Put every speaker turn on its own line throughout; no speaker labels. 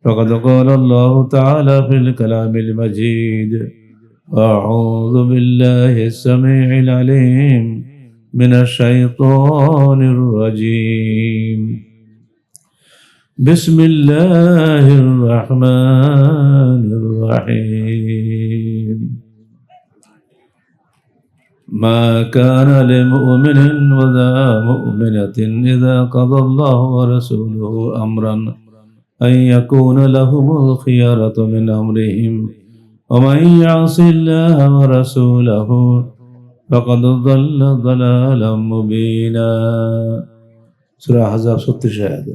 فقد قال الله تعالى في الكلام المجيد: أعوذ بالله السميع العليم من الشيطان الرجيم. بسم الله الرحمن الرحيم. ما كان لمؤمن ولا مؤمنة إذا قضى الله ورسوله أمرا أن يكون لهم الخيرة من أمرهم ومن يعص الله ورسوله فقد ضل ضلالا مبينا. সূরা আহজাব 70 আয়াত।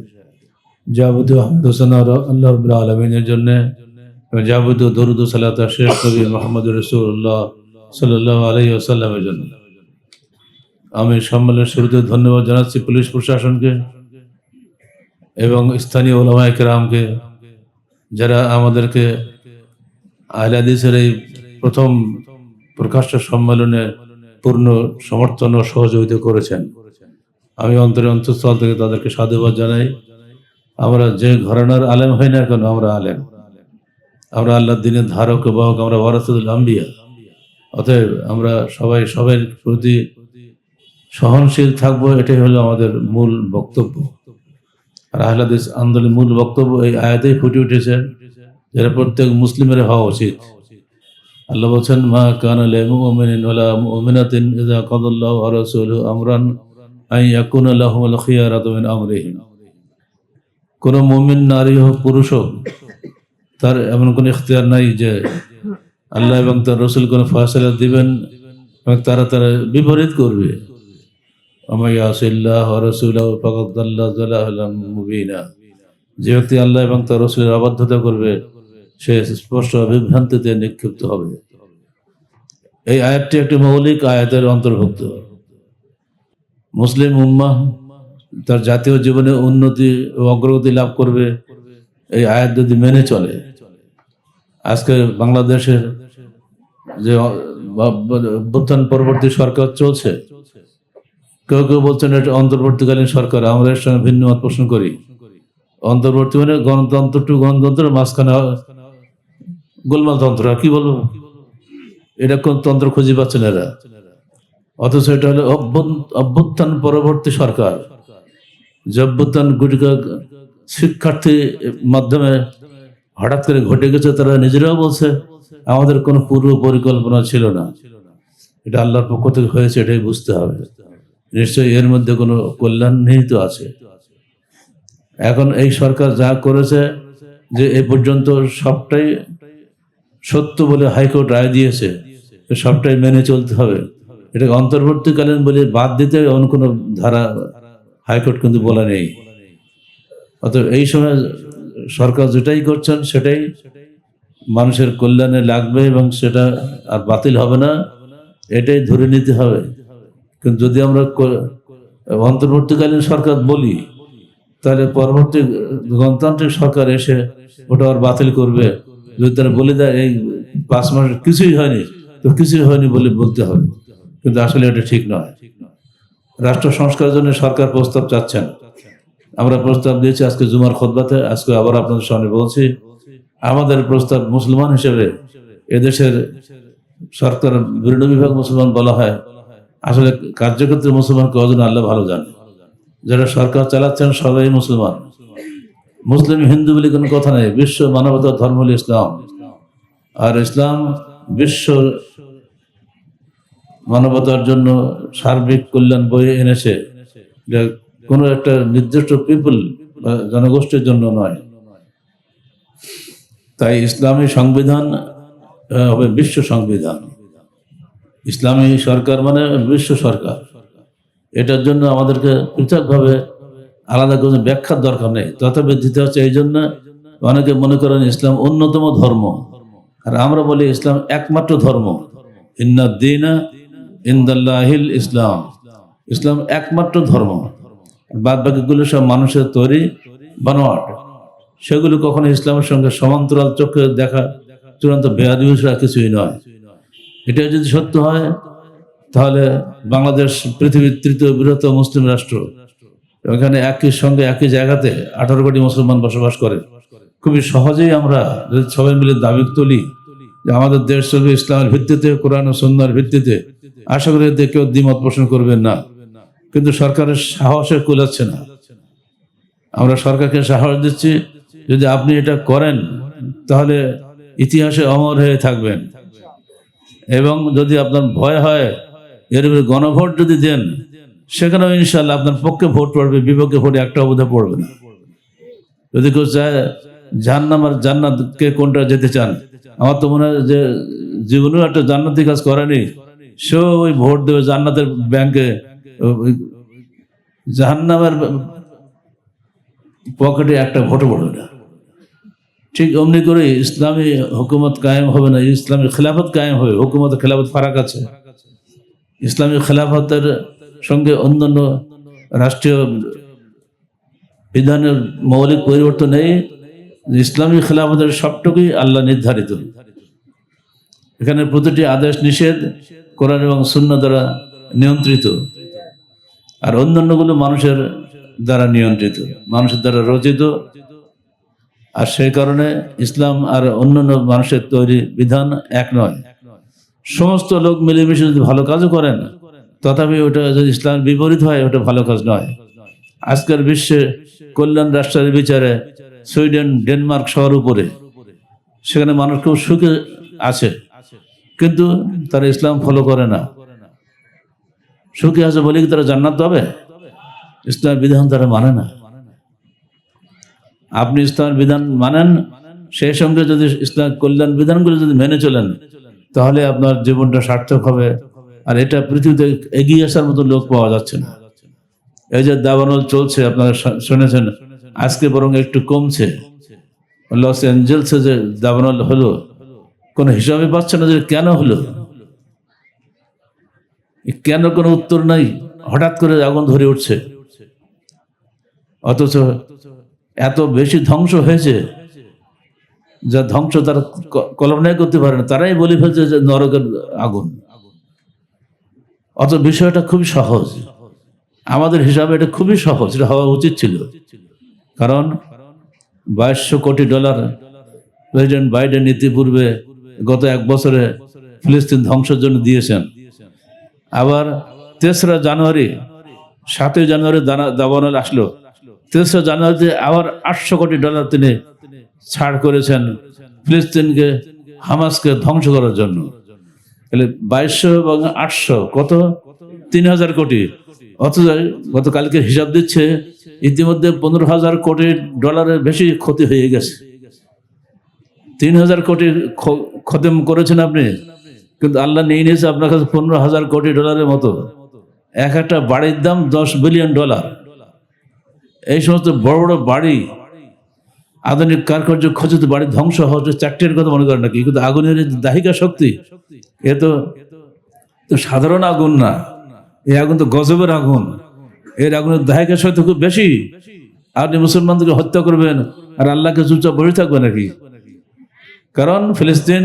যাবতীয় হামদ ও সানা আল্লাহ রাব্বুল আলামিনের জন্য, যাবতীয় দরুদ ও সালাত শেষ নবী মুহাম্মদুর রাসূলুল্লাহ সাল্লাল্লাহু আলাইহি ওয়াসাল্লামের জন্য। আমি সম্মেলনের শুরুতে ধন্যবাদ জানাচ্ছি পুলিশ প্রশাসনকে এবং স্থানীয় উলামায়ে কেরামকে, যারা আমাদেরকে আহলে হাদিসের এই প্রথম প্রকাশ্য সম্মেলনে পূর্ণ সমর্থন ও সহযোগিতা করেছেন। আমি অন্তঃস্থল থেকে তাদেরকে সাধুবাদ জানাই। আমরা যে ঘরানার আলেম হই না কেন, আমরা আলেম, আমরা আল্লাহর দ্বীনের ধারক বাহক, আমরা ওয়ারাসাতুল আম্বিয়া। অতএব আমরা সবাই সবার প্রতি সহনশীল থাকবো, এটাই হলো আমাদের মূল বক্তব্য। আর আহলে হাদিস আন্দোলনের মূল বক্তব্য এই আয়াতেই ফুটে উঠেছে, যেটা প্রত্যেক মুসলিমের হওয়া উচিত। আল্লাহ বলছেন: মা কানা লিলমুমিনিন ওয়ালা মুমিনাতিন ইযা কাদাল্লাহু ওয়া রাসূলুহু আমরান আন ইয়াকুনা লাহুমুল খিয়ারাতু মিন আমরিহিম। কোন মুমিন নারী হোক পুরুষ হোক, তার এমন কোনো ইখতিয়ার নাই যে আল্লাহ এবং তার রাসূল কোন ফয়সালা দিবেন এবং তারা বিপরীত করবে। ওয়া ইয়াসিল্লাহ ওয়া রাসূলুহু ফাকাদ দাল্লা দালালাম মুবিনা। যে ব্যক্তি আল্লাহ এবং তার রাসূলের অবাধ্যতা করবে, সে স্পষ্ট বিভ্রান্তিতে নিক্ষিপ্ত হবে। এই আয়াতটি একটি মৌলিক আয়াতের অন্তর্ভুক্ত। মুসলিম উম্মাহ তার জাতীয় জীবনে উন্নতি ও অগ্রগতি লাভ করবে এই আয়াত যদি মেনে চলে। আজকে বাংলাদেশের যে অভ্যুত্থান পরবর্তী সরকার চলছে, কেউ কেউ বলছেন এটা অন্তর্বর্তীকালীন সরকার। আমরা এর সঙ্গে ভিন্ন মত পোষণ করি। অন্তর্বর্তী মানে গণতন্ত্র টু গণতন্ত্র, মাঝখানে গোলমাল তন্ত্র। কি বলবো, এটা কোন তন্ত্র খুঁজে পাচ্ছেন এরা। অথচ এটা হলো অভ্যুত্থান পরবর্তী সরকার। যে অভ্যুত্থান গুটিকা শিক্ষার্থী মাধ্যমে হঠাৎ করে ঘটে গেছে, তারা নিজেরাও বলছে আমাদের কোনো পূর্ব পরিকল্পনা ছিল না, এটা আল্লাহর পক্ষ থেকে হয়েছে, এটাই বুঝতে হবে। নিশ্চয়ই এর মধ্যে কোনো কল্যাণ নিহিত আছে। এখন এই সরকার যা করেছে, যে এ পর্যন্ত সবটাই সত্য বলে হাইকোর্ট রায় দিয়েছে, সবটাই মেনে চলতে হবে। এটাকে অন্তর্বর্তীকালীন বলে বাদ দিতে অন্য কোনো ধারা হাইকোর্ট কিন্তু বলা নেই। অতএব এই সময় সরকার যেটাই করছেন সেটাই মানুষের কল্যাণে লাগবে এবং সেটা আর বাতিল হবে না, এটাই ধরে নিতে হবে। কিন্তু যদি আমরা অন্তর্বর্তীকালীন সরকার বলি, তাহলে পরবর্তী গণতান্ত্রিক সরকার এসে ওটা আর বাতিল করবে। যদি তারা বলে দেয় এই 5 মাস কিছুই হয়নি, তো কিছুই হয়নি বলে বলতে হবে, কিন্তু আসলে এটা ঠিক নয়। রাষ্ট্র সংস্কারের জন্য সরকার প্রস্তাব চাচ্ছেন। আমরা প্রস্তাব দিয়েছি আজকে জুমার খুতবাতে, আজকে আবার আপনাদের সামনে বলছি। আমাদের প্রস্তাব মুসলমান হিসেবে, এদেশের সরকার বিরোধী বিভাগ মুসলমান বলা হয়, আসলে কার্যক্ষেত্রে মুসলমান কজন আল্লাহ ভালো জানে। যারা সরকার চালাচ্ছেন সবাই মুসলমান। মুসলিম হিন্দু বলে কোনো কথা নেই। বিশ্ব মানবতার ধর্ম হল ইসলাম, আর ইসলাম বিশ্ব মানবতার জন্য সার্বিক কল্যাণ বয়ে এনেছে, কোনো একটা নির্দিষ্ট পিপল বা জনগোষ্ঠীর জন্য নয়। তাই ইসলামী সংবিধান হবে বিশ্ব সংবিধান। ইসলামী সরকার মানে বিশ্ব সরকার। এটার জন্য আমাদেরকে পৃথকভাবে আলাদা কোনো ব্যাখ্যার দরকার নেই। তথাপি দিতে হচ্ছে এই জন্য, অনেকে মনে করেন ইসলাম অন্যতম ধর্ম, আর আমরা বলি ইসলাম একমাত্র ধর্ম। ইন্নাদ-দীনা ইনদাল্লাহিল ইসলাম। ইসলাম একমাত্র ধর্ম, বাদ বাকিগুলো সব মানুষের তৈরি বানোয়াট। সেগুলো কখনো ইসলামের সঙ্গে সমান্তরাল চোখে দেখা চূড়ান্ত বেয়াদবি ছাড়া কিছুই নয়। এটা যদি সত্য হয়, তাহলে বাংলাদেশ পৃথিবীর 3য় বৃহত্তম মুসলিম রাষ্ট্র। এখানে একই সঙ্গে একই জায়গাতে 18 কোটি মুসলমান বসবাস করে। খুবই সহজেই আমরা যদি সবাই মিলে দাবি তুলি যে আমাদের দেশ চলবে ইসলামের ভিত্তিতে, কোরআন ও সুন্নাহর ভিত্তিতে, আশা করি এতে কেউ দ্বিমত পোষণ করবেন না। কিন্তু সরকারের সাহসে কুলাচ্ছে না। আমরা সরকারকে সাহস দিচ্ছি, যদি আপনি এটা করেন তাহলে ইতিহাসে অমর হয়ে থাকবেন, এবং যদি আপনার ভয় হয় এর উপরে গণভোট যদি দেন, সেখানেও ইনশাল্লাহ আপনার পক্ষে ভোট পড়বে, বিপক্ষে ভোট একটা বোধহয় পড়বে না। যদি কেউ চায় জাহান্নাম আর জান্নাতকে কোনটা যেতে চান, আমার তো মনে হয় যে জীবনেও একটা জান্নাতি কাজ করেনি, সেও ওই ভোট দেবে জান্নাতের ব্যাংকে, জাহান্নামের পকেটে একটা ভোটও পড়বে না। ঠিক অমনি করে ইসলামী হুকুমত কায়েম হবে না, ইসলামী খেলাফত কায়েম হবে। হুকুমত খেলাফত ফারাক আছে। ইসলামী খেলাফতের সঙ্গে অন্যান্য রাষ্ট্রীয় বিধানের মৌলিক পরিবর্তন নেই। ইসলামী খেলাফতের সবটুকুই আল্লাহ নির্ধারিত। এখানে প্রতিটি আদেশ নিষেধ কোরআন এবং সুন্নাহ দ্বারা নিয়ন্ত্রিত, আর অন্যান্যগুলো মানুষের দ্বারা নিয়ন্ত্রিত, মানুষের দ্বারা রচিত। আর সেই কারণে ইসলাম আর অন্যান্য মানুষের তৈরি বিধান এক নয়। সমস্ত লোক মিলেমিশে যদি ভালো কাজও করেন, তথাপি ওটা যদি ইসলামের বিপরীত হয়, ওটা ভালো কাজ নয়। আজকের বিশ্বে কল্যাণ রাষ্ট্রের বিচারে সুইডেন, ডেনমার্ক শহর উপরে, সেখানে মানুষ খুব সুখে আছে, কিন্তু তারা ইসলাম ফলো করে না। সুখে আছে বলে কি তারা জান্নাত পাবে? ইসলামের বিধান তারা মানে না। আপনি ইসলামের বিধান মানেন, সেই সঙ্গে যদি ইসলাম কল্যাণ বিধানগুলো যদি মেনে চলেন, তাহলে আপনার জীবনটা সার্থক হবে। আর এটা পৃথিবীতে এগিয়ে আসার মতো লোক পাওয়া যাচ্ছে না। এই যে দাবানল চলছে, আপনারা শুনেছেন, আজকে বরং একটু কমছে। লস অ্যাঞ্জেলসে যে দাবানল হলো, কোনো হিসাবে পাচ্ছে না যে কেন হলো, কেন কোনো উত্তর নাই। হঠাৎ করে আগুন ধরে উঠছে, অথচ এত বেশি ধ্বংস হয়েছে, যা ধ্বংস তারা কল্পনাই করতে পারে না। তারাই বলে ফেলছে যে নরকের আগুন। অত বিষয়টা খুবই সহজ, আমাদের হিসাবে এটা খুবই সহজ, এটা হওয়া উচিত ছিল। কারণ $2200 কোটি প্রেসিডেন্ট বাইডেন ইতিপূর্বে গত 1 বছরে ফিলিস্তিন ধ্বংসের জন্য দিয়েছেন। আবার 3রা জানুয়ারি, 7ই জানুয়ারি দাবানল আসলো, 3রা জানুয়ারিতে আবার $800 কোটি তিনি ছাড় করেছেন ফিলিস্তিনকে, হামাসকে ধ্বংস করার জন্য। তাহলে 2200 এবং 800 কত? 3000 কোটি। অথচ গতকালকে হিসাব দিচ্ছে ইতিমধ্যে $15,000 কোটি বেশি ক্ষতি হয়ে গেছে। 3000 কোটি খতম করেছেন আপনি, কিন্তু আল্লাহ নিয়ে নিয়েছে আপনার কাছে $15,000 কোটি মতো। এক একটা বাড়ির দাম $10 বিলিয়ন। এই সমস্ত বড় বড় বাড়ি, আধুনিক কারুকার্য খচিত বাড়ি ধ্বংস হচ্ছে 4টির কথা মনে করেন নাকি? কিন্তু আগুনের দাহিকা শক্তি, এ তো সাধারণ আগুন না, এই আগুন তো গজবের আগুন। এর আগুনের দাহিকা শক্তি খুব বেশি। আপনি মুসলমানদেরকে হত্যা করবেন আর আল্লাহকে চুপচাপ বসে থাকবে নাকি? কারণ ফিলিস্তিন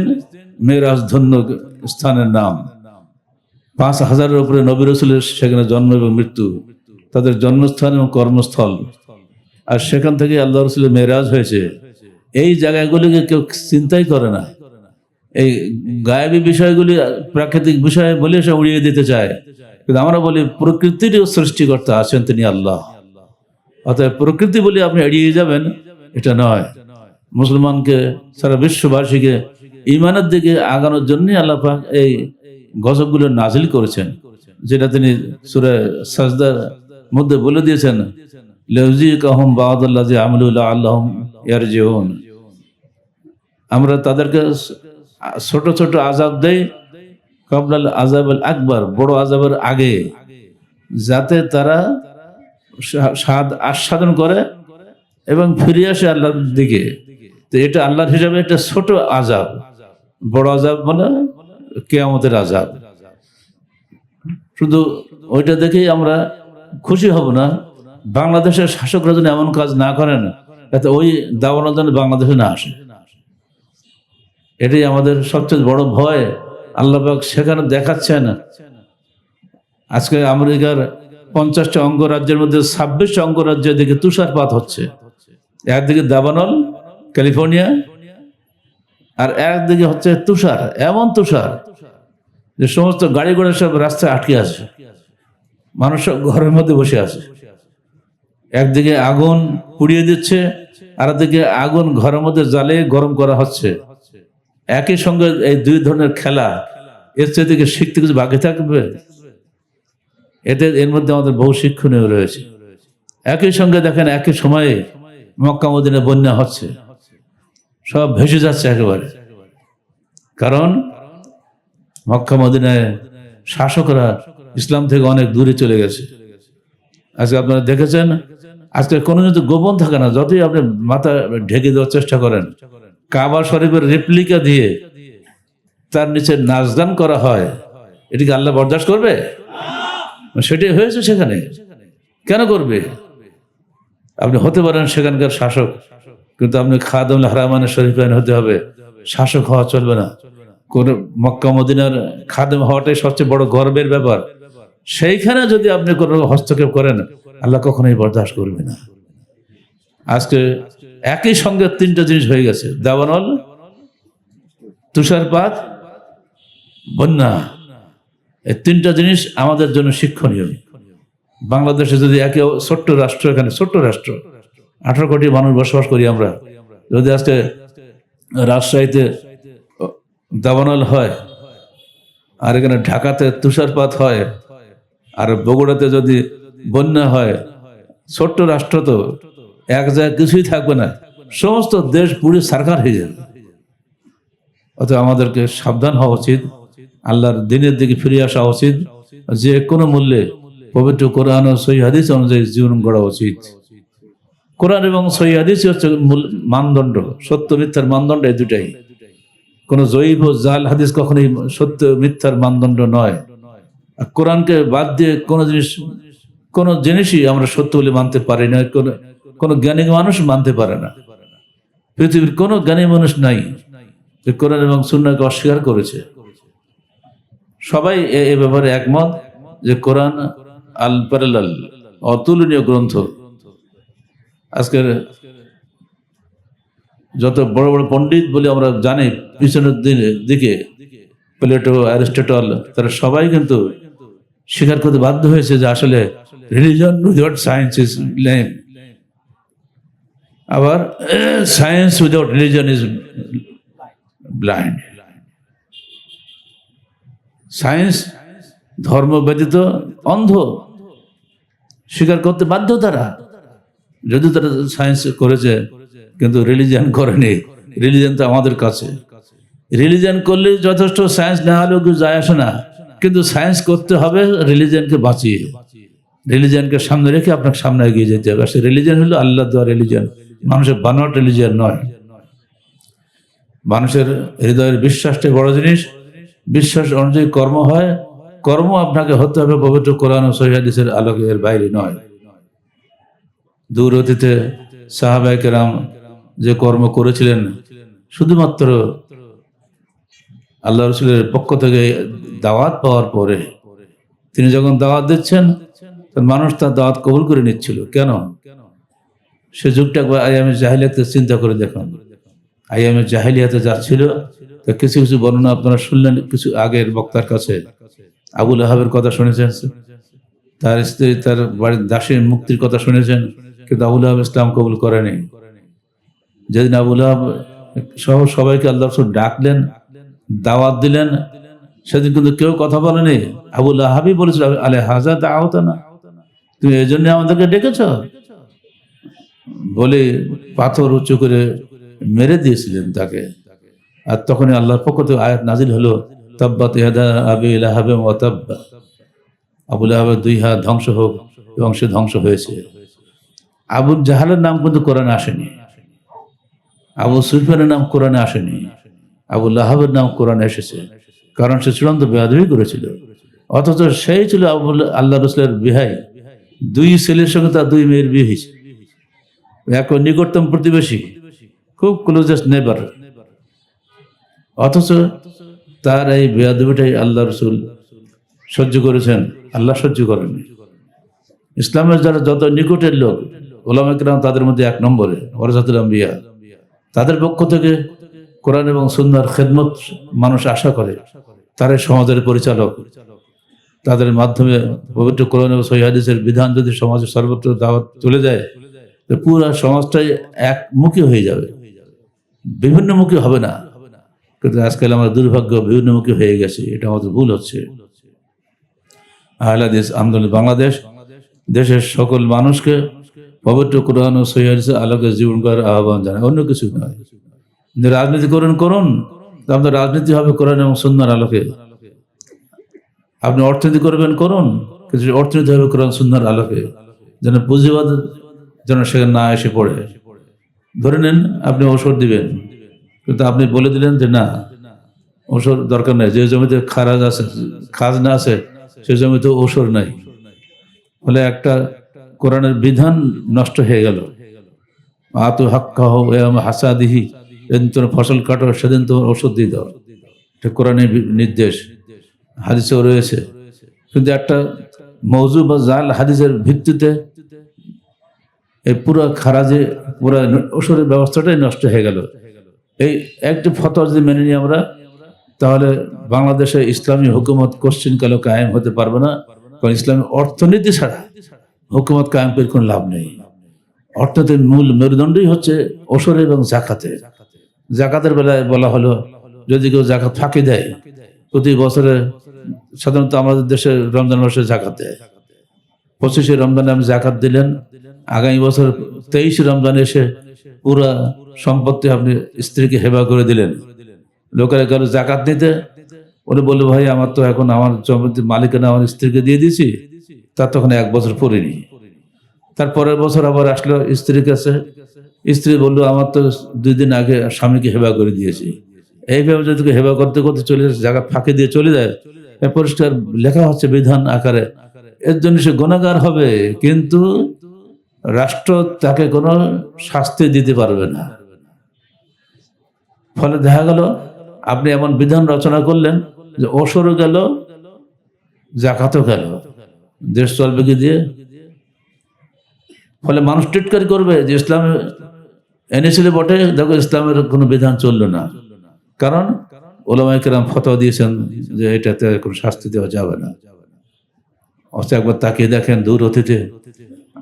মেরাজ ধন্য স্থানের নাম। 5000-এর উপরে নবী রাসূলের সেখানে জন্ম এবং মৃত্যু, তাদের জন্মস্থান এবং কর্মস্থল। আর সেখান থেকে আল্লাহ রাসূলের মেরাজ হয়েছে। এই জায়গাগুলিকে কেউ চিন্তাই করে না। এই গায়েবী বিষয়গুলি প্রাকৃতিক বিষয় বলে সে উড়িয়ে দিতে চায়, কিন্তু আমরা বলি প্রকৃতিরও সৃষ্টিকর্তা আছেন তিনি আল্লাহ। অতএব প্রকৃতি বলে আপনি এড়িয়ে যাবেন, এটা নয়। মুসলমানকে, সারা বিশ্ববাসীকে ঈমানের দিকে আগানোর জন্য আল্লাহ পাক এই গজবগুলো নাজিল করেছেন, যেটা তিনি সূরা সাজদার মধ্যে বলে দিয়েছেন, লিউযিকাহুম বা'দাল্লাযী আমিলু লাআল্লাহুম ইয়ারজিউন। আমরা তাদেরকে ছোট ছোট আযাব দেই, কাবলাল আযাবিল আকবার, বড় আযাবের আগে, যাতে তারা স্বাদ আস্বাদন করে এবং ফিরে আসে আল্লাহর দিকে। তো এটা আল্লাহর হিসাবে একটা ছোট আযাব। বড় আযাব মানে কিয়ামতের আযাব। শুধু ওইটা দেখেই আমরা খুশি হব না। বাংলাদেশের শাসকরা যেন এমন কাজ না করেন যাতে ওই দাওয়ানোর জন্য বাংলাদেশে না আসে। এটাই আমাদের সবচেয়ে বড় ভয়। আল্লাহ পাক সেখানে দেখাচ্ছেন, আজকে আমেরিকার 50টা অঙ্গরাজ্যের মধ্যে 26টা অঙ্গরাজ্যের দিকে তুষারপাত হচ্ছে। একদিকে দাবানল, ক্যালিফোর্নিয়া, আর একদিকে হচ্ছে তুষার, এমন তুষার যে সমস্ত গাড়ি ঘোড়া সব রাস্তায় আটকে আছে, মানুষ সব ঘরের মধ্যে বসে আছে। একদিকে আগুন পুড়িয়ে দিচ্ছে, আর একদিকে আগুন ঘরের মধ্যে জ্বালে গরম করা হচ্ছে। একই সঙ্গে এই দুই ধরনের খেলা, এর চেয়ে থেকে শিখতে কিছু বাকি থাকবে? এর মধ্যে আমাদের বহু শিক্ষণীয় রয়েছে। একই সঙ্গে দেখেন একই সময়ে মক্কা মদিনায় বন্যা হচ্ছে, সব ভেসে যাচ্ছে একেবারে। কারণ মক্কা মদিনায় শাসকরা ইসলাম থেকে অনেক দূরে চলে গেছে। আজকে আপনারা দেখেছেন, আজকে কোনো কিন্তু গোপন থাকে না, যতই আপনি মাথা ঢেকে দেওয়ার চেষ্টা করেন, কাবা শরীফের রেপ্লিকা দিয়ে তার নিচে নাচ গান করা হয়, এটিকে আল্লাহ বরদাস্ত করবে? সেটাই হয়েছে সেখানে, কেন করবে? আপনি হতে পারেন সেখানকার শাসক, কিন্তু আপনি খাদেম হারামানের শরীফাইন হতে হবে, শাসক হওয়া চলবে না। কোন মক্কা মদিনার খাদেম হওয়াটাই সবচেয়ে বড় গর্বের ব্যাপার। সেইখানে যদি আপনি কোনো হস্তক্ষেপ করেন, আল্লাহ কখনোই বরদাস্ত করবে না। আজকে একই সঙ্গে তিনটা জিনিস হয়ে গেছে, দাবানল, তুষারপাত, বন্যা। এই তিনটা জিনিস আমাদের জন্য শিক্ষণীয়। বাংলাদেশে যদি একে ছোট্ট রাষ্ট্র, এখানে ছোট্ট রাষ্ট্র, 18 কোটি মানুষ বসবাস করি আমরা, যদি আজকে রাজশাহীতে দাবানল হয়, আর এখানে ঢাকাতে তুষারপাত হয়, আর বগুড়াতে যদি বন্যা হয়, ছোট্ট রাষ্ট্র তো এক জায়গায় কিছুই থাকবে না, সমস্ত দেশ পুরো সরকার হয়ে যাবে। অতএব আমাদেরকে সাবধান হওয়া উচিত, আল্লাহর দিনের দিকে ফিরে আসা উচিত, যে কোনো মূল্যে পবিত্র কোরআন ও সহিহ হাদিস অনুযায়ী জীবন গড়া উচিত। কোরআন এবং সহিহ হাদিস হচ্ছে মূল মানদণ্ড, সত্য মিথ্যার মানদণ্ড এই দুটাই। কোন জয়ীব ও জাল হাদিস কখনোই সত্য মিথ্যার মানদণ্ড নয়। আর কোরআনকে বাদ দিয়ে কোনো জিনিসই আমরা সত্য বলে মানতে পারি না, কোনো জ্ঞানী মানুষ মানতে পারে না। পৃথিবীর কোনো জ্ঞানী মানুষ নাই যে কোরআন এবং সুন্নাহকে অস্বীকার করেছে। সবাই এ ব্যাপারে একমত যে কোরআন আল প্যারালাল, অতুলনীয় গ্রন্থ। আজকের যত বড় বড় পণ্ডিত বলে আমরা জানি পিছনের দিকে, প্লেটো, অ্যারিস্টটল, তারা সবাই কিন্তু স্বীকার করতে বাধ্য হয়েছে যে আসলে religion without science is lame, আবার science without religion is blind. Science ধর্ম ব্যতীত অন্ধ, স্বীকার করতে বাধ্য তারা। যদি তারা সায়েন্স করেছে কিন্তু রিলিজিয়ান করেনি, রিলিজিয়ান তো আমাদের কাছে। রিলিজিয়ান করলে যথেষ্ট, সায়েন্স না হলেও কিছু যায় আসে না, কিন্তু সায়েন্স করতে হবে রিলিজিয়ানকে বাঁচিয়ে, রিলিজিয়ানকে সামনে রেখে আপনাকে সামনে এগিয়ে যেতে হবে। সে রিলিজিয়ান হলো আল্লাহ দেওয়া রিলিজিয়ান, মানুষের বানোয়াট রিলিজিয়ান নয়। মানুষের হৃদয়ের বিশ্বাসটাই বড় জিনিস, বিশ্বাস অনুযায়ী কর্ম হয়, কর্ম আপনাকে হতে হবে পবিত্র কোরআন ও সহিহ হাদিসের আলোকে, এর বাইরে নয়। দূর অতীতে সাহাবায়ে কেরাম যে কর্ম করেছিলেন, শুধুমাত্র আল্লাহ রাসূলের পক্ষ থেকে দাওয়াত পাওয়ার পরে তিনি যখন দাওয়াত দিচ্ছেন, মানুষ তার দাওয়াত কবুল করে নিচ্ছিল। কেন? সে যুগটা একবার আইয়ামে জাহিলিয়াতে চিন্তা করে দেখুন। আইয়ামে জাহিলিয়াতে যা ছিল, কিছু কিছু বর্ণনা আপনারা শুনলেন কিছু আগের বক্তার কাছে। আবু লাহাবের কথা শুনেছেন, তার স্ত্রী, তার বাড়ির দাসীর মুক্তির কথা শুনেছেন, কিন্তু আবু লাহাব ইসলাম কবুল করেনি। যেদিন আবু লাহাব সহ সবাইকে আল্লাহ রাসূল ডাকলেন, দাওয়াত দিলেন, সেদিন কিন্তু কেউ কথা বলেনি। আবু লাহাবই বলেছিল, আলে হাজা দাওয়াতানা, তুমি এই জন্য আমাদেরকে ডেকেছ বলে পাথর উঁচু করে মেরে দিয়েছিলেন তাকে। আর তখনই আল্লাহর পক্ষ থেকে আয়াত নাজিল হলো, তাব্বাত ইয়াদা আবি লাহাব ওয়া তাব্বা, আবু লাহাবের 2 হাত ধ্বংস হোক, এবং সে ধ্বংস হয়েছে। আবু জাহালের নাম কিন্তু কোরআনে আসেনি, আবু সুফিয়ানের নাম কোরআনে আসেনি, আবু লাহাবের নাম কোরআনে এসেছে, কারণ সে চূড়ান্ত বেয়াদবি করেছিল। অথচ সেই ছিল আল্লাহ রাসূলের বিহাই, 2 ছেলের সঙ্গে তার 2 মেয়ের বিয়ে হয়েছে, এক নিকটতম প্রতিবেশী, খুব ক্লোজেস্ট নেবার। অথচ তার এই বেয়াদবিটাই আল্লাহ রাসূল সহ্য করেছেন, আল্লাহ সহ্য করেননি। ইসলামের যারা যত নিকটের লোক, উলামা কিরাম, তাদের মধ্যে 1 নম্বরে ওয়ারাসাতুল আম্বিয়া, তাদের পক্ষ থেকে কোরআন এবং সুন্নাহর খেদমত মানুষ আশা করে, তারাই সমাজের পরিচালক। তাদের মাধ্যমে পবিত্র কোরআন এবং সহিহ হাদিসের বিধান যদি সমাজের সর্বত্র দাওয়াত চলে যায়, তো পুরো সমাজটাই একমুখী হয়ে যাবে, বিভিন্নমুখী হবে না। কিন্তু আজকাল আমার দুর্ভাগ্য বিভিন্নমুখী হয়ে গেছে, এটা আমাদের ভুল হচ্ছে। আহলে হাদিস আন্দোলন বাংলাদেশ দেশের সকল মানুষকে পবিত্র কোরআন ও সহিহ হাদিসের আলোকে জীবন করার আহ্বান জানায়, অন্য কিছু নয়। রাজনীতি করুন, আপনার রাজনীতি হবে কোরআন এবং সুন্নাহর আলোকে। আপনি অর্থনীতি করুন, কিন্তু অর্থনীতি হবে কোরআন সুন্নাহর আলোকে, যেন পুঁজিবাদ যেন সেখানে না এসে পড়ে। ধরে নেন আপনি ওষুধ দিবেন, কিন্তু আপনি বলে দিলেন যে না, ওষুধ দরকার নেই, যে জমিতে খাজনা আছে সে জমিতে ওষুধ নাই, ফলে একটা কোরআনের বিধান নষ্ট হয়ে গেল। আতু হাক্কাহ হাসাদিহি, যেদিন তোমার ফসল কাটো সেদিন তোমার ওষুধ দিয়ে দাও, এটা কোরআনের নির্দেশ, হাদিসেও রয়েছে। কিন্তু একটা মওযু বা জাল হাদিসের ভিত্তিতে এই পুরো খারাজে পুরো ওষুধের ব্যবস্থাটাই নষ্ট হয়ে গেল। এই একটি ফতোয়া যদি মেনে নিই আমরা, তাহলে বাংলাদেশে ইসলামী হুকুমত কোশ্চিনকালে কায়েম হতে পারবে না। কারণ ইসলামী অর্থনীতি ছাড়া হুকুমত কায়েম করে কোনো লাভ নেই। অর্থনীতির মূল মেরুদণ্ডই হচ্ছে ওষুধ এবং জাকাতে। জাকাতের বেলায় বলা হলো, যদি কেউ জাকাত ফাঁকি দেয়, প্রতি বছরে সাধারণত আমাদের দেশে রমজান মাসে জাকাত দেয়, 25শে রমজানে আপনি জাকাত দিলেন, আগামী বছর 23 রমজানে এসে পুরা সম্পত্তি আপনি স্ত্রীকে হেবা করে দিলেন। লোকেরা গেল জাকাত নিতে, উনি বললো ভাই আমার তো এখন আমার সম্পত্তির মালিকানা আমার স্ত্রীকে দিয়ে দিয়েছি, তার তখন 1 বছর পড়েনি। তার পরের বছর আবার আসলো স্ত্রীর কাছে, স্ত্রী বললো আমার তো 2 দিন আগে স্বামীকে হেবা করে দিয়েছি। এইভাবে যদি হেবা করতে করতে চলে যায়, জায়গা ফাঁকি দিয়ে চলে যায়, পরিষ্কার লেখা হচ্ছে বিধান আকারে, এর জন্য সে গুনাহগার হবে, কিন্তু রাষ্ট্র তাকে কোনো শাস্তি দিতে পারবে না। ফলে দেখা গেল আপনি এমন বিধান রচনা করলেন যে ওষুধও গেল, জাকাতও গেল, দেশ চলবে কি দিয়ে? ফলে মানুষ টিটকারি করবে যে ইসলাম এনেছিল বটে, দেখো ইসলামের কোনো বিধান চললো না। কারণ উলামায়ে কেরাম ফতোয়া দিয়েছেন যে এটাতে কোনো শাস্তি দেওয়া যাবে না। অবশ্য একবার তাকিয়ে দেখেন দূর অতীতে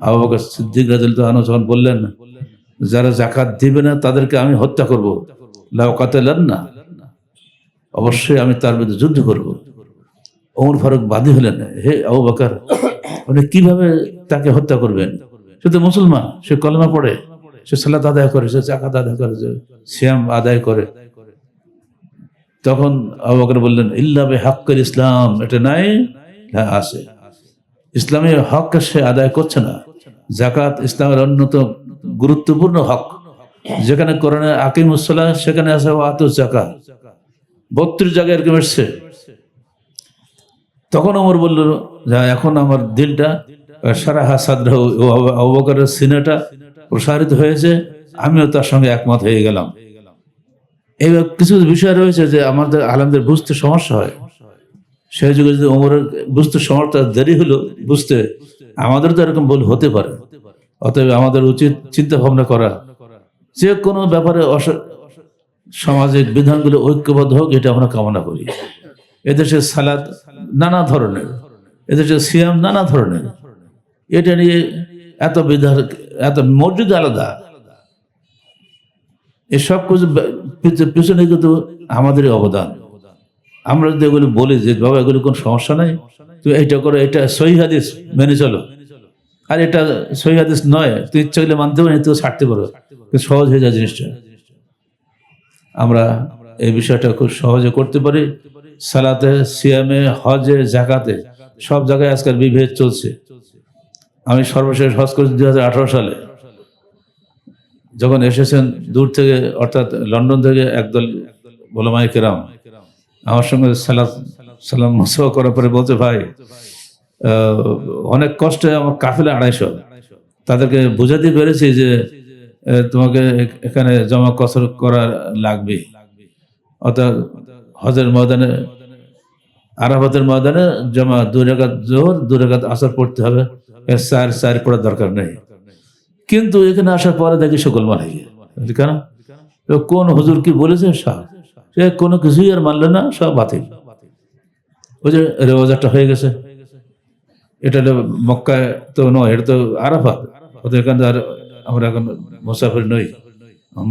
আবু বকর সিদ্দিক রাদিয়াল্লাহু আনহু যখন বললেন, যারা জাকাত দিবে না তাদেরকে আমি হত্যা করবো, লাউ কাতালান্না, অবশ্যই আমি তার বিরুদ্ধে যুদ্ধ করব। ওমর ফারুক বাদী হলেন, হে আবু বকর, আপনি কিভাবে তাকে হত্যা করবেন? সে তো মুসলমান, সে কলেমা পড়ে, সে সালাত আদায় করে, সে জাকাত আদায় করে, সে সিয়াম আদায় করে। তখন আবু বকর বললেন, ইল্লা বিহাক্কিল ইসলাম, এটা নাই? হ্যাঁ আছে, ইসলামী হক সে আদায় করছে না। জাকাত ইসলামের অন্যতম গুরুত্বপূর্ণ হক, যেখানে কোরআনে আকিমুস সালাহ সেখানে আছে আতুজ যাকাত, 32 জায়গায় এরকম এসছে। তখন ওমর বলল, যা এখন আমার দিলটা সারাহা সাদরাহু, আবু বকরের সিনাটা প্রসারিত হয়েছে, আমিও তার সঙ্গে একমত হয়ে গেলাম। এই কিছু বিষয় রয়েছে যে আমাদের আলেমদের বুঝতে সমস্যা হয়। সেই যুগে যদি ওমরের বুঝতে সমস্যা দেরি হলো বুঝতে, আমাদের তো এরকম ভুল হতে পারে। অতএব আমাদের উচিত চিন্তা ভাবনা করা, যে কোনো ব্যাপারে সামাজিক বিধানগুলো ঐক্যবদ্ধ হোক, এটা আমরা কামনা করি। এদেশের সালাত নানা ধরনের, এদেশের সিয়াম নানা ধরনের, এটা নিয়ে এত বিধান, এত মসজিদ আলাদা, এসব কিছু পিছনে কিন্তু আমাদেরই অবদান। আমরা যদি এগুলো বলি যে বাবা এগুলো কোনো সমস্যা নাই, তুমি এইটা করো, এটা সহিহ হাদিস মেনে চলো, আর এটা সহিহ হাদিস নয়, তুই ইচ্ছা করলে মানতে পারো, তুই ছাড়তে পারো, সহজ হয়ে যায় জিনিসটা। আমরা এই বিষয়টা খুব সহজে করতে পারি। সালাতে, সিয়ামে, হজে, জাকাতে সব জায়গায় আজকাল বিভেদ চলছে। আমি সর্বশেষ হজ করেছি 2018 সালে। যখন এসেছেন দূর থেকে, অর্থাৎ লন্ডন থেকে একদল উলামায়ে কেরাম আমার সঙ্গে সালাম মুসাফা করার পরে বলছে, ভাই অনেক কষ্টে আমার কাফেলা 250, তাদেরকে বুঝাতে পেরেছি যে তোমাকে এখানে জমা কসর করা লাগবে, অর্থাৎ হজের ময়দানে, আরাফাতের ময়দানে জমা 2 রাকাত যোহর 2 রাকাত আসর পড়তে হবে, এর 4 পড়ার দরকার নেই। কিন্তু এখানে আসার পরে দেখি সকল মাল হয়ে গেল। কেন? কোন হুজুর কি বলেছে সব, সে কোনো কিছুই আর মানলে না, সব বাতিল। ওই যে রেওয়াজটা হয়ে গেছে, এটা হলো মক্কায় তো নয়, এটা তো আরাফাত, ওদের এখানে আর আমরা এখন মুসাফির নই,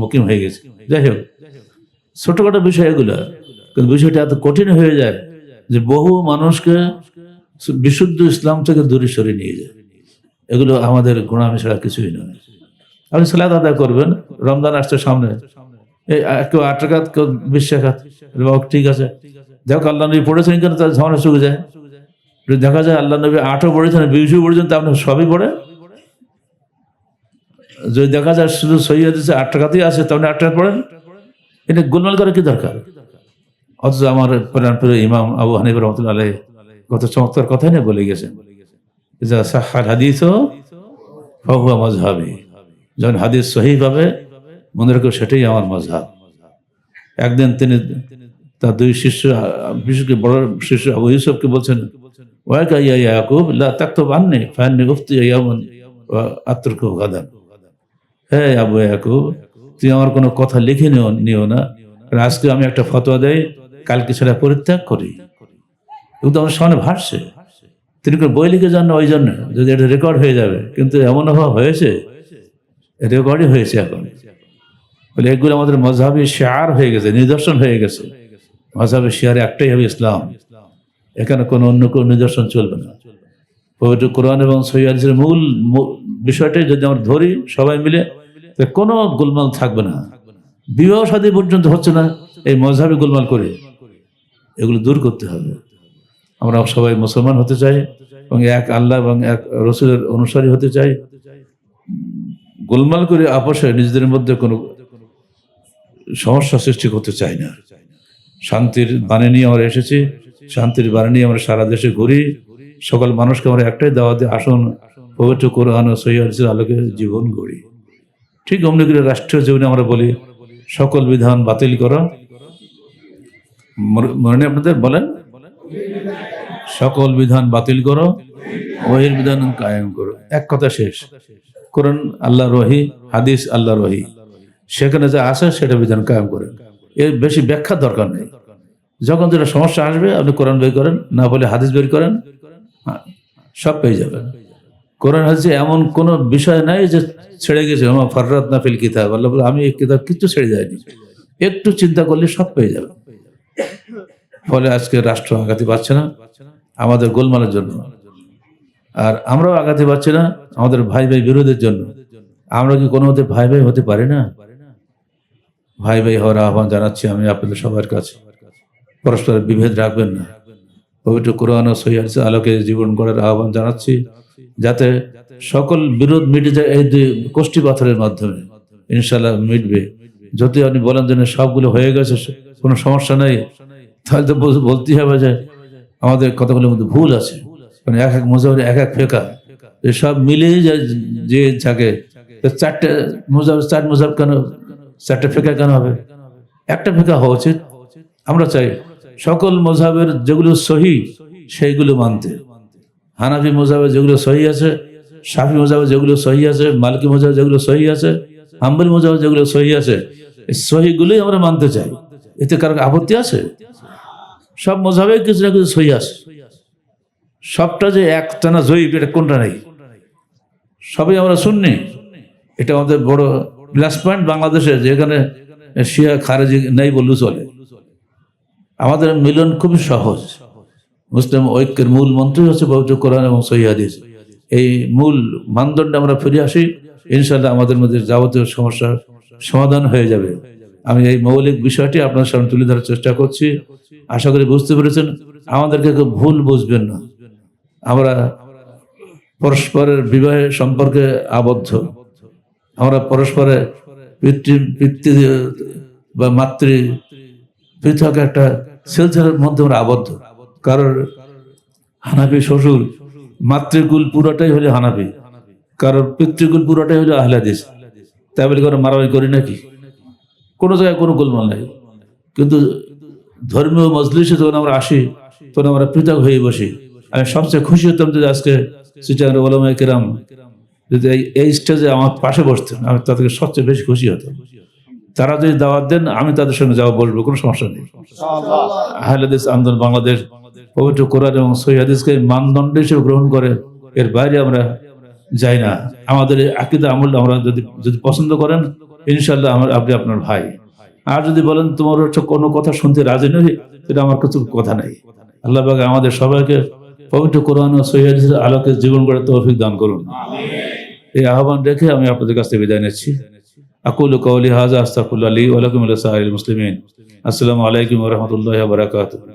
মুকিম হয়ে গেছি। যাই হোক, ছোটখাটো বিষয় এগুলো, কিন্তু বিষয়টা এত কঠিন হয়ে যায় যে বহু মানুষকে বিশুদ্ধ ইসলাম থেকে দূরে সরিয়ে নিয়ে যায়। এগুলো আমাদের গোনামি ছাড়া কিছুই নয়। আপনি সালাত আদায় করবেন, রমজান আসছে সামনে, এই কেউ 8 রাকাত, কেউ 20 রাকাত, ঠিক আছে, দেখো আল্লাহ নবী পড়েছেন কিন্তু তার ঝামেলা শুকে যায়। যদি দেখা যায় আল্লাহ নবী 8ও পড়েছেন, 20ও পড়েছেন, তা আপনি সবই পড়ে। যদি দেখা যায় শুধু সহি হাদিসে 8 রাকাতই আছে, তাহলে 8 রাকাত পড়েন। এটা গোলমাল করার কি দরকার? অথচ আমার প্রাণপ্রিয় ইমাম আবু হানিফা রাহমাতুল্লাহ আলাইহি কত চমৎকার কথাই না বলে গেছেন, ইজা সাহহাল হাদিসু ফাহুয়া মাযহাবি, যখন হাদিস সহিহ পাবে মনে রাখো সেটাই আমার মাযহাব। একদিন তিনি তার 2 শিষ্য, বিশেষ করে বড় শিষ্য আবু ইউসুফকে বলছেন, ওয়াকা ইয়া ইয়াকুব লা তাকতুব আন্নি ফান্নি উফতি ইয়াওমান ওয়া আতরুকু গাদান। হে আবু ইয়াকুব, তুই আমার কোনো কথা লিখে নিও না, কারণ আজকে আমি একটা ফতোয়া দেই, কালকে সেটা পরিত্যাগ করি। কিন্তু আমার সামনে ভাসছে, তিনি কোনো বই লিখে যান না ওই জন্য, যদি এটা রেকর্ড হয়ে যাবে। কিন্তু এমন অভাব হয়েছে, রেকর্ডই হয়েছে এখন। বলে এগুলো আমাদের মযহাবি শিআর হয়ে গেছে, নিদর্শন হয়ে গেছে। মযহাবি শিআর একটাই হবে ইসলাম, এখানে কোনো অন্য কোনো নিদর্শন চলবে না। পবিত্র কোরআন এবং সহিহ হাদিসের মূল বিষয়টাই যদি আমরা ধরি সবাই মিলে, কোনো গোলমাল থাকবে না। বিবাহ শাদী পর্যন্ত হচ্ছে না এই মযহাবি গোলমাল করে, এগুলো দূর করতে হবে। আমরা সবাই মুসলমান হতে চাই এবং এক আল্লাহ এবং এক রাসূলের অনুসারী হতে চাই। গোলমাল করে আপোষে নিজেদের মধ্যে কোনো সমস্যা সৃষ্টি করতে চাই না। শান্তির বাণী নিয়ে আমরা এসেছি, শান্তির বাণী নিয়ে আমরা সারা দেশে ঘুরি। সকল মানুষকে আমরা একটাই দাওয়াত দিই, আসুন পবিত্র কোরআন ও সহিহ হাদিসের আলোকে জীবন গড়ি। ঠিক অমনি করে রাষ্ট্রীয় জীবনে আমরা বলি, সকল বিধান বাতিল করো। মনে নেই আপনাদের? বলেন, সকল বিধান বাতিল করো, ওহির বিধান কায়েম করো। এক কথা শেষ। কোরআন আল্লাহর ওহী, হাদিস আল্লাহর ওহী, সেখানে যা আছে সেটা বিধান কায়েম করেন। এর বেশি ব্যাখ্যার দরকার নেই। যখন যেটা সমস্যা আসবে আপনি কোরআন বের করেন, না বলে হাদিস বের করেন, সব পেয়ে যাবেন। কোরআন হাদিসে এমন কোনো বিষয় নাই যে ছেড়ে গেছে, আমার ফাররাতনা ফিল কিতাব, আল্লাহ বলে আমি এই কিতাব কিছু ছেড়ে যায়নি। একটু চিন্তা করলে সব পেয়ে যাবে। ফলে আজকে রাষ্ট্র আগাতে পারছে না আমাদের গোলমালের জন্য, আর আমরাও আগাতে পারছি না আমাদের ভাই ভাই বিরোধের জন্য। আমরা কি কোনো মতে ভাই ভাই হতে পারি না? ভাই ভাই হওয়ার আহ্বান জানাচ্ছি আমি আপনাদের সবার কাছে। পরস্পরের বিভেদ রাখবেন না। পবিত্র কোরআন ও সহিহ হাদিসের আলোকে জীবন গড়ার আহ্বান জানাচ্ছি, যাতে সকল বিরোধ মিটে যায় এই 2 কোষ্ঠী পাথরের মাধ্যমে। ইনশাআল্লাহ মিটবে। যদি আপনি বলেন যে সবগুলো হয়ে গেছে, কোনো সমস্যা নেই, তাহলে তো বলতেই হবে যে আমাদের কথাগুলোর মধ্যে ভুল আছে। মানে এক এক মুজাহির এক এক ফেকা, সব মিলিয়ে যে থাকে। 4টে মুজাহির, 4 মুজাহির কেন, 4টে ফেকা কেন হবে? একটা ফেকা হওয়া উচিত। আমরা চাই সকল মযহাবের যেগুলো সহি সেইগুলো মানতে। হানাফি মযহাবে যেগুলো সহি আছে, শাফি মযহাবে যেগুলো সহি আছে, মালিকি মযহাবে যেগুলো সহি আছে, হাম্বলি মযহাবে যেগুলো সহি আছে, এই সহিগুলোই আমরা মানতে চাই। এতে কারো আপত্তি আছে? সব মযহাবে কিছু না কিছু সহি আছে। সবটা যে একটানা জয়ীব, এটা কোনটা নেই। সবই আমরা সুন্নি। এটা আমাদের বড় প্লাস পয়েন্ট বাংলাদেশে, যেখানে শিয়া খারেজি নেই বললেও চলে। আমাদের মিলন খুবই সহজ। মুসলিম ঐক্যের মূল মন্ত্রই হচ্ছে পবিত্র কোরআন এবং সহিহ হাদিস। এই মূল মানদণ্ডে আমরা ফিরে আসি, ইনশাআল্লাহ আমাদের মধ্যে যাবতীয় সমস্যার সমাধান হয়ে যাবে। আমি এই মৌলিক বিষয়টি আপনার সামনে তুলে ধরার চেষ্টা করছি। আশা করি বুঝতে পেরেছেন। আমাদেরকে কেউ ভুল বুঝবেন না। আমরা পরস্পরের বিবাহের সম্পর্কে আবদ্ধ। আমরা পরস্পরের পিতৃ বা মাতৃ পৃথক একটা সিলসিলার মধ্যে আমরা আবদ্ধ। কারোর হানাফি শ্বশুর, মাতৃকুল পুরোটাই হলো হানাফি, কারোর পিতৃকুল পুরোটাই হলো আহলে হাদিস। তাই বলে করে মারামারি করি নাকি? কোনো জায়গায় কোনো গোলমাল নাই। কিন্তু ধর্মীয় মজলিসে যখন আমরা আসি, তখন আমরা পৃথক হয়ে বসি। আমি সবচেয়ে খুশি হতাম যদি আজকে চিটাগাংয়ের উলামায়ে কেরাম যদি এই স্টেজে আমার পাশে বসতেন, আমি তাদেরকে সবচেয়ে বেশি খুশি হতাম। তারা যদি দাওয়াত দেন আমি তাদের সঙ্গে যাওয়া বলবো, কোনো সমস্যা নেই। আহলে হাদিস আন্দোলন বাংলাদেশ পবিত্র কোরআন এবং সহিহ হাদিসকে মানদণ্ড হিসেবে গ্রহণ করে, এর বাইরে আমরা যাই না। আমাদের এই আকীদা আমল আমরা যদি পছন্দ করেন, ইনশাআল্লাহ আপনি আপনার ভাই। আর যদি বলেন তোমার হচ্ছে কোনো কথা শুনতে রাজি নই, এটা আমার কিছু কথা নেই। আল্লাহ পাক আমাদের সবাইকে পবিত্র কোরআন ও সহিহ হাদিসের আলোকে জীবন গড়ার তৌফিক দান করুন। এই আহ্বান রেখে আমি আপনাদের কাছ থেকে বিদায় নিচ্ছি। আকুলু কওলি হাযা আস্তাগফিরুল্লাহ লি ওয়া লাকুম ওয়া লিসাইরিল মুসলিমিন। আসসালামু আলাইকুম ওয়া রাহমাতুল্লাহি ওয়া বারাকাতুহু।